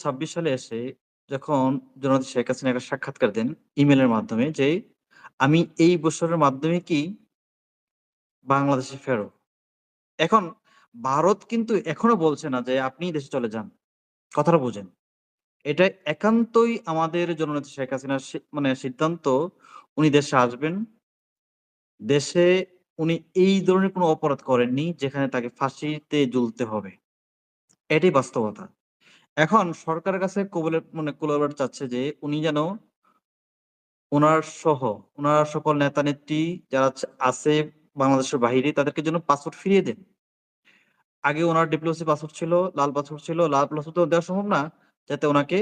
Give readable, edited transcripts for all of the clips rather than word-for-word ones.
২০২৬ সালে এসে যখন জননেত্রী শেখ হাসিনা একটা সাক্ষাৎকার দেন ইমেইলের মাধ্যমে যে, "আমি এই বছরের মাধ্যমিকই বাংলাদেশে ফেরত।" এখন ভারত কিন্তু এখনো বলছে না যে, "আপনি দেশে চলে যান।" কথাটা বোঝেন। এটা একান্তই আমাদের জননেত্রী শেখ হাসিনার মানে সিদ্ধান্ত, উনি দেশে আসবেন। দেশে উনি এই ধরনের কোনো অপরাধ করেননি যেখানে তাকে ফাঁসিতে ঝুলতে হবে। এটাই বাস্তবতা। এখন সরকারের কাছে মানে কুলাবার চাচ্ছে যে উনি যেন উনার সহ উনার সকল নেতা-নেত্রী যারা আছে বাংলাদেশের বাহিরে তাদেরকে যেন পাসপোর্ট ফিরিয়ে দেন। আগে উনার ডিপ্লোমেসি পাসপোর্ট ছিল, লাল পাসপোর্ট ছিল। লাল পাসপোর্ট তো দেওয়া সম্ভব না। যাতে উনাকে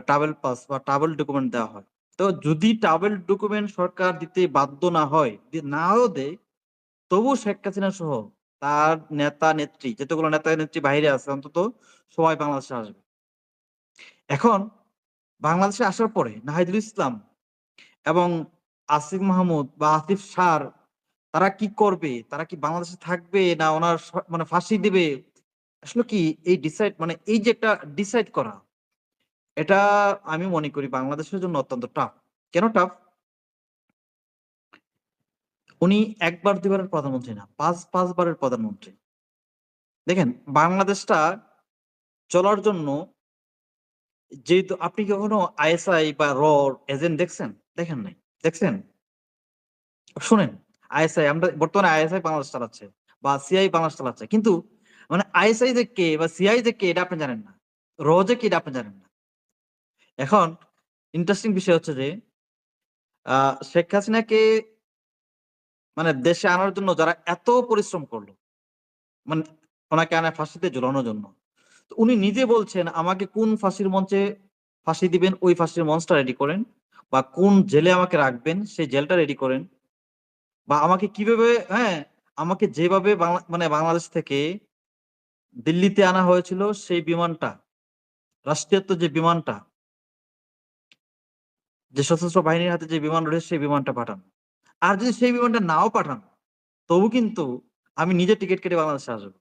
ট্রাভেল পাস বা ট্রাভেল ডকুমেন্ট দেওয়া হয়। তো যদি ট্রাভেল ডকুমেন্ট সরকার দিতে বাধ্য না হয়, নাও দেয়, তবুও শেখ হাসিনা সহ তার নেতা-নেত্রী যতগুলো নেতা-নেত্রী বাহিরে আছে অন্তত সবাই বাংলাদেশে আসবে। এখন বাংলাদেশে আসার পরে নাহিদুল ইসলাম এবং আসিফ মাহমুদ বা আসিফ স্যার তারা কি করবে? তারা কি বাংলাদেশে থাকবে না উনার মানে ফাঁসি দিবে? আসলে কি এই মানে এই যে একটা ডিসাইড করা, এটা আমি মনে করি বাংলাদেশের জন্য অত্যন্ত টাফ। কেন টাফ? উনি ১ বার ২ বারের প্রধানমন্ত্রী না। ৫ বারের প্রধানমন্ত্রী। দেখেন বাংলাদেশটা চলার জন্য যেহেতু আপনি কি কখনো আইএসআই বা এজেন্ট দেখছেন? দেখেন নাই। দেখছেন? শোনেন, আইএসআই আমরা বর্তমানে আইএসআই বাংলাদেশ চালাচ্ছে বা সিআই বাংলাদেশ চালাচ্ছে। কিন্তু মানে আইএসআই যে কে বা সিআই যে কে এটা আপনি জানেন না। যে কে এটা আপনি জানেন না। এখন ইন্টারেস্টিং বিষয় হচ্ছে যে আ শেখ হাসিনাকে মানে দেশে আনার জন্য যারা এত পরিশ্রম করল, মানে উনাকে আনা ফাঁসিতে ঝুলানোর জন্য। তো উনি নিজে বলছেন, "আমাকে কোন ফাঁসির মঞ্চে ফাঁসি দিবেন ওই ফাঁসির মঞ্চটা রেডি করেন বা কোন জেলে আমাকে রাখবেন সেই জেলটা রেডি করেন।" বা আমাকে কিভাবে হ্যাঁ, আমাকে যেভাবে মানে বাংলাদেশ থেকে দিল্লিতে আনা হয়েছিল সেই বিমানটা, রাষ্ট্রীয়ত্ব যে বিমানটা, যে সশস্ত্র বাহিনীর হাতে যে বিমান রয়েছে সেই বিমানটা পাঠান। আর যদি সেই বিমানটা নাও পাঠান, তবু কিন্তু আমি নিজে টিকেট কেটে বাংলাদেশে আসব।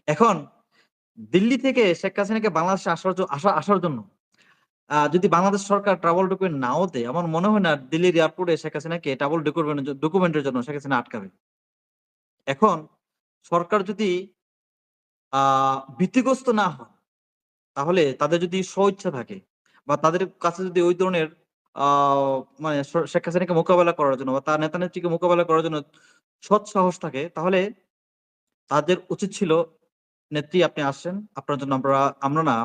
এখন দিল্লি থেকে শেখ হাসিনাকে বাংলাদেশে আসার জন্য যদি বাংলাদেশ সরকার ট্রাভেল ডকুমেন্ট নাও দেয়, আমার মনে হয় না দিল্লির এয়ারপোর্টে শেখ হাসিনাকে ট্রাভেল ডকুমেন্টের জন্য শেখ হাসিনা আটকাবে। এখন সরকার যদি আ ভীতিগ্রস্ত না হয়, তাহলে তাদের যদি স্ব-ইচ্ছা থাকে বা তাদের কাছে যদি ওই ধরনের আ মানে শেখ হাসিনাকে মোকাবেলা করার জন্য বা তার নেতা-নেত্রীকে মোকাবেলা করার জন্য সৎ সাহস থাকে, তাহলে তাদের উচিত ছিল, "নেত্রী আপনি আসেন। আপনার জন্য আমরা না